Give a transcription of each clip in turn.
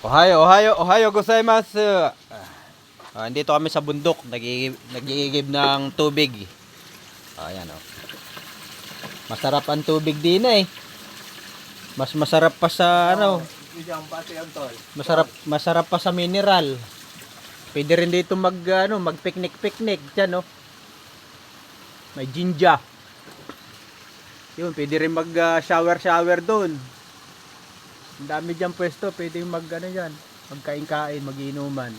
Ohayo gozaimasu. Andito kami sa bundok, nag-iigib ng tubig. Ayan oh. Masarap ang tubig din eh. Mas masarap pa sa ano. Masarap pa sa mineral. Pwede rin dito mag-picnic diyan oh. May jinja. Yun, pwede rin mag-shower doon. Ang dami diyan pwesto, pwede diyan, magkain-kain, magiinuman.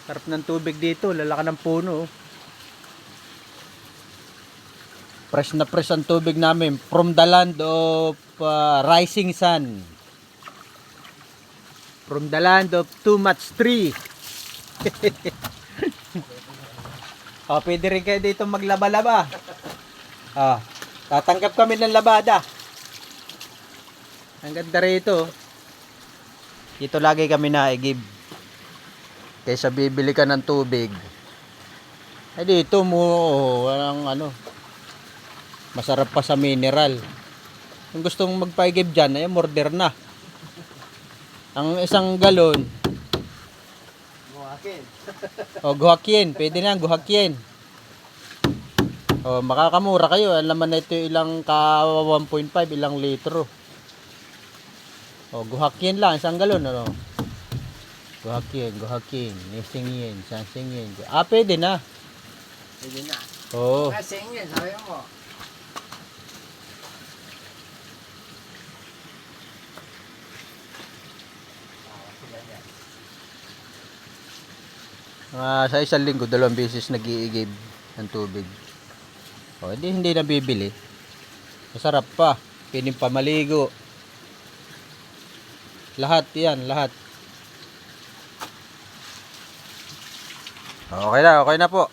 Sarap ng tubig dito, lalaki ng puno. Fresh na fresh ang tubig namin from the land of rising sun. From the land of too much tree. Pwede rin kayo dito maglaba-laba. Tatanggap kami ng labada. Ang ganda rito. Dito lagi kami naigib. Kaysa bibili ka ng tubig. Dito mo walang masarap pa sa mineral. Kung gustong magpaigib dyan, order na. Ang isang galon. Guhakin. Guhakin. Pwede na, guhakin. Makakamura kayo. Alam na ito ilang 1.5, ilang litro. Guhakin lang, isang galon, Guhakin. Isang yen. Pwede na. Pwede na. Oo. Kasing yan, sabi mo. Sa isang linggo, 2 beses nag-iigib ng tubig. Hindi na bibili. Masarap pa. Piling pamaligo. Lahat yan, lahat. Okay na po.